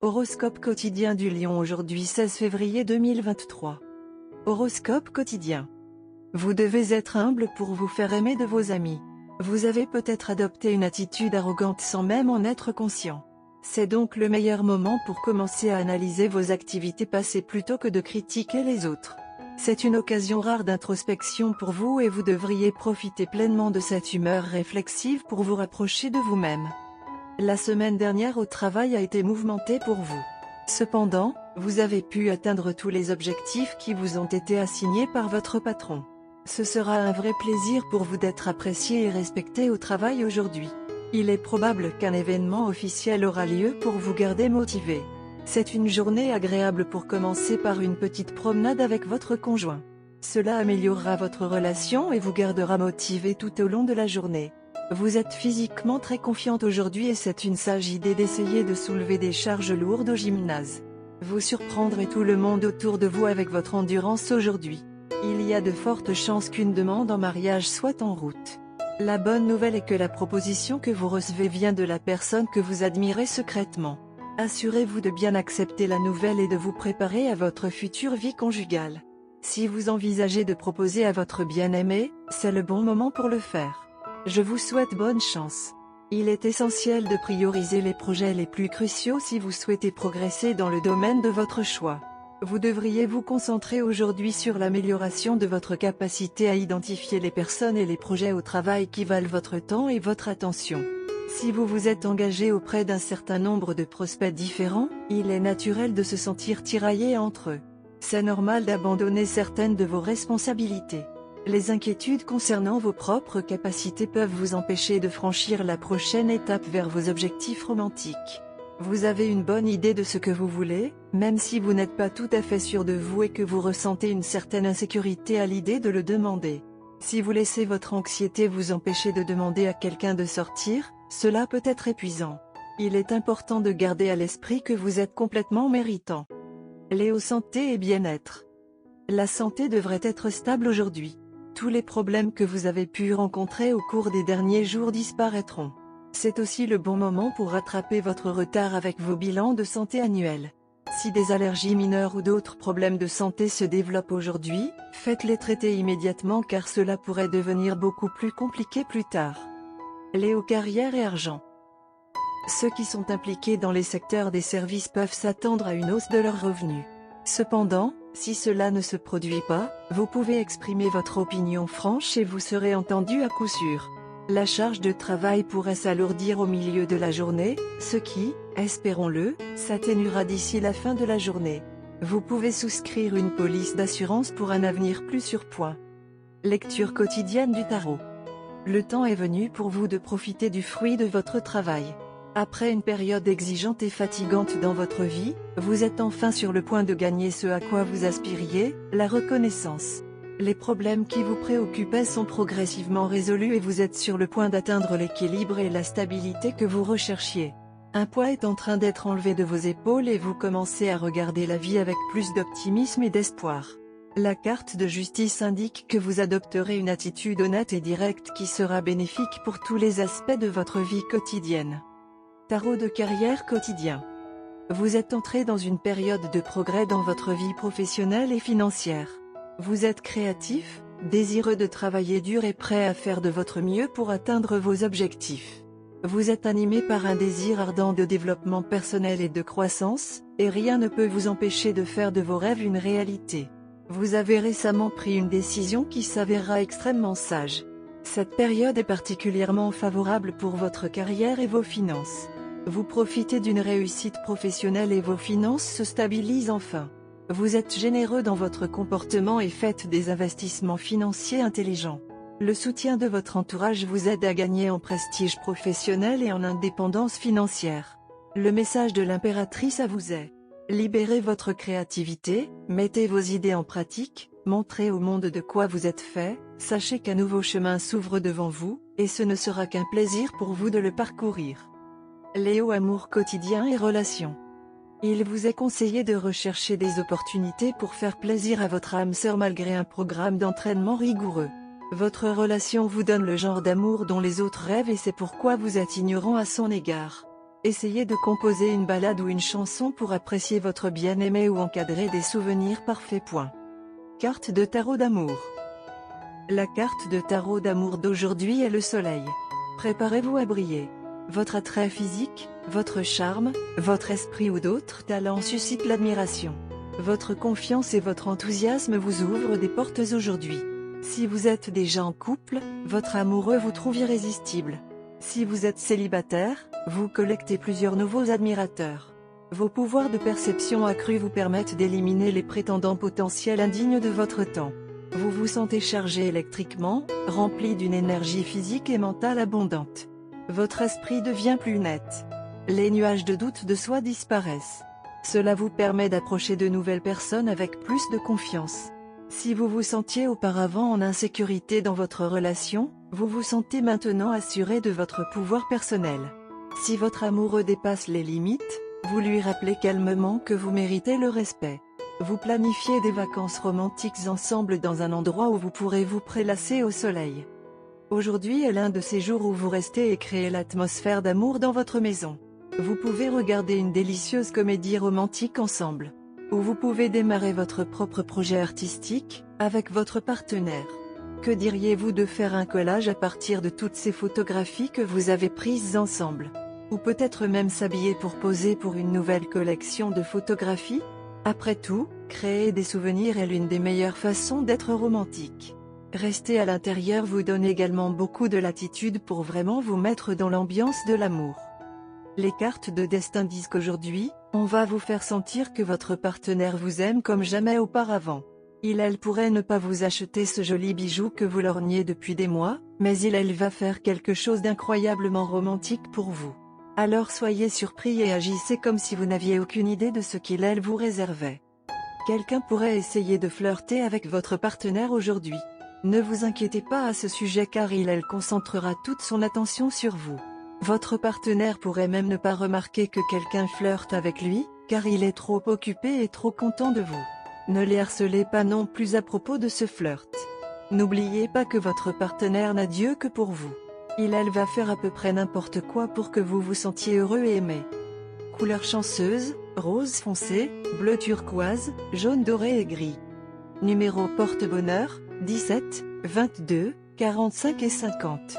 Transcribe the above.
Horoscope quotidien du Lion aujourd'hui 16 février 2023. Horoscope quotidien. Vous devez être humble pour vous faire aimer de vos amis. Vous avez peut-être adopté une attitude arrogante sans même en être conscient. C'est donc le meilleur moment pour commencer à analyser vos activités passées plutôt que de critiquer les autres. C'est une occasion rare d'introspection pour vous et vous devriez profiter pleinement de cette humeur réflexive pour vous rapprocher de vous-même. La semaine dernière au travail a été mouvementée pour vous. Cependant, vous avez pu atteindre tous les objectifs qui vous ont été assignés par votre patron. Ce sera un vrai plaisir pour vous d'être apprécié et respecté au travail aujourd'hui. Il est probable qu'un événement officiel aura lieu pour vous garder motivé. C'est une journée agréable pour commencer par une petite promenade avec votre conjoint. Cela améliorera votre relation et vous gardera motivé tout au long de la journée. Vous êtes physiquement très confiante aujourd'hui et c'est une sage idée d'essayer de soulever des charges lourdes au gymnase. Vous surprendrez tout le monde autour de vous avec votre endurance aujourd'hui. Il y a de fortes chances qu'une demande en mariage soit en route. La bonne nouvelle est que la proposition que vous recevez vient de la personne que vous admirez secrètement. Assurez-vous de bien accepter la nouvelle et de vous préparer à votre future vie conjugale. Si vous envisagez de proposer à votre bien-aimé, c'est le bon moment pour le faire. Je vous souhaite bonne chance. Il est essentiel de prioriser les projets les plus cruciaux si vous souhaitez progresser dans le domaine de votre choix. Vous devriez vous concentrer aujourd'hui sur l'amélioration de votre capacité à identifier les personnes et les projets au travail qui valent votre temps et votre attention. Si vous vous êtes engagé auprès d'un certain nombre de prospects différents, il est naturel de se sentir tiraillé entre eux. C'est normal d'abandonner certaines de vos responsabilités. Les inquiétudes concernant vos propres capacités peuvent vous empêcher de franchir la prochaine étape vers vos objectifs romantiques. Vous avez une bonne idée de ce que vous voulez, même si vous n'êtes pas tout à fait sûr de vous et que vous ressentez une certaine insécurité à l'idée de le demander. Si vous laissez votre anxiété vous empêcher de demander à quelqu'un de sortir, cela peut être épuisant. Il est important de garder à l'esprit que vous êtes complètement méritant. Léo, santé et bien-être. La santé devrait être stable aujourd'hui. Tous les problèmes que vous avez pu rencontrer au cours des derniers jours disparaîtront. C'est aussi le bon moment pour rattraper votre retard avec vos bilans de santé annuels. Si des allergies mineures ou d'autres problèmes de santé se développent aujourd'hui, faites-les traiter immédiatement car cela pourrait devenir beaucoup plus compliqué plus tard. Léo, carrière et argent. Ceux qui sont impliqués dans les secteurs des services peuvent s'attendre à une hausse de leurs revenus. Cependant, si cela ne se produit pas, vous pouvez exprimer votre opinion franche et vous serez entendu à coup sûr. La charge de travail pourrait s'alourdir au milieu de la journée, ce qui, espérons-le, s'atténuera d'ici la fin de la journée. Vous pouvez souscrire une police d'assurance pour un avenir plus sur point. Lecture quotidienne du tarot. Le temps est venu pour vous de profiter du fruit de votre travail. Après une période exigeante et fatigante dans votre vie, vous êtes enfin sur le point de gagner ce à quoi vous aspiriez, la reconnaissance. Les problèmes qui vous préoccupaient sont progressivement résolus et vous êtes sur le point d'atteindre l'équilibre et la stabilité que vous recherchiez. Un poids est en train d'être enlevé de vos épaules et vous commencez à regarder la vie avec plus d'optimisme et d'espoir. La carte de justice indique que vous adopterez une attitude honnête et directe qui sera bénéfique pour tous les aspects de votre vie quotidienne. Tarot de carrière quotidien. Vous êtes entré dans une période de progrès dans votre vie professionnelle et financière. Vous êtes créatif, désireux de travailler dur et prêt à faire de votre mieux pour atteindre vos objectifs. Vous êtes animé par un désir ardent de développement personnel et de croissance, et rien ne peut vous empêcher de faire de vos rêves une réalité. Vous avez récemment pris une décision qui s'avérera extrêmement sage. Cette période est particulièrement favorable pour votre carrière et vos finances. Vous profitez d'une réussite professionnelle et vos finances se stabilisent enfin. Vous êtes généreux dans votre comportement et faites des investissements financiers intelligents. Le soutien de votre entourage vous aide à gagner en prestige professionnel et en indépendance financière. Le message de l'impératrice à vous est: libérez votre créativité, mettez vos idées en pratique, montrez au monde de quoi vous êtes fait, sachez qu'un nouveau chemin s'ouvre devant vous, et ce ne sera qu'un plaisir pour vous de le parcourir. Léo, amour quotidien et relations. Il vous est conseillé de rechercher des opportunités pour faire plaisir à votre âme sœur malgré un programme d'entraînement rigoureux. Votre relation vous donne le genre d'amour dont les autres rêvent et c'est pourquoi vous êtes ignorant à son égard. Essayez de composer une ballade ou une chanson pour apprécier votre bien-aimé ou encadrer des souvenirs parfaits. Carte de tarot d'amour. La carte de tarot d'amour d'aujourd'hui est le soleil. Préparez-vous à briller. Votre attrait physique, votre charme, votre esprit ou d'autres talents suscitent l'admiration. Votre confiance et votre enthousiasme vous ouvrent des portes aujourd'hui. Si vous êtes déjà en couple, votre amoureux vous trouve irrésistible. Si vous êtes célibataire, vous collectez plusieurs nouveaux admirateurs. Vos pouvoirs de perception accrus vous permettent d'éliminer les prétendants potentiels indignes de votre temps. Vous vous sentez chargé électriquement, rempli d'une énergie physique et mentale abondante. Votre esprit devient plus net. Les nuages de doute de soi disparaissent. Cela vous permet d'approcher de nouvelles personnes avec plus de confiance. Si vous vous sentiez auparavant en insécurité dans votre relation, vous vous sentez maintenant assuré de votre pouvoir personnel. Si votre amoureux dépasse les limites, vous lui rappelez calmement que vous méritez le respect. Vous planifiez des vacances romantiques ensemble dans un endroit où vous pourrez vous prélasser au soleil. Aujourd'hui est l'un de ces jours où vous restez et créez l'atmosphère d'amour dans votre maison. Vous pouvez regarder une délicieuse comédie romantique ensemble. Ou vous pouvez démarrer votre propre projet artistique, avec votre partenaire. Que diriez-vous de faire un collage à partir de toutes ces photographies que vous avez prises ensemble? Ou peut-être même s'habiller pour poser pour une nouvelle collection de photographies? Après tout, créer des souvenirs est l'une des meilleures façons d'être romantique. Rester à l'intérieur vous donne également beaucoup de latitude pour vraiment vous mettre dans l'ambiance de l'amour. Les cartes de destin disent qu'aujourd'hui, on va vous faire sentir que votre partenaire vous aime comme jamais auparavant. Elle pourrait ne pas vous acheter ce joli bijou que vous lorgnez depuis des mois, mais elle va faire quelque chose d'incroyablement romantique pour vous. Alors soyez surpris et agissez comme si vous n'aviez aucune idée de ce elle vous réservait. Quelqu'un pourrait essayer de flirter avec votre partenaire aujourd'hui. Ne vous inquiétez pas à ce sujet car elle concentrera toute son attention sur vous. Votre partenaire pourrait même ne pas remarquer que quelqu'un flirte avec lui, car il est trop occupé et trop content de vous. Ne les harcelez pas non plus à propos de ce flirt. N'oubliez pas que votre partenaire n'a Dieu que pour vous. Elle va faire à peu près n'importe quoi pour que vous vous sentiez heureux et aimé. Couleur chanceuse, rose foncé, bleu turquoise, jaune doré et gris. Numéro porte-bonheur, 17, 22, 45 et 50.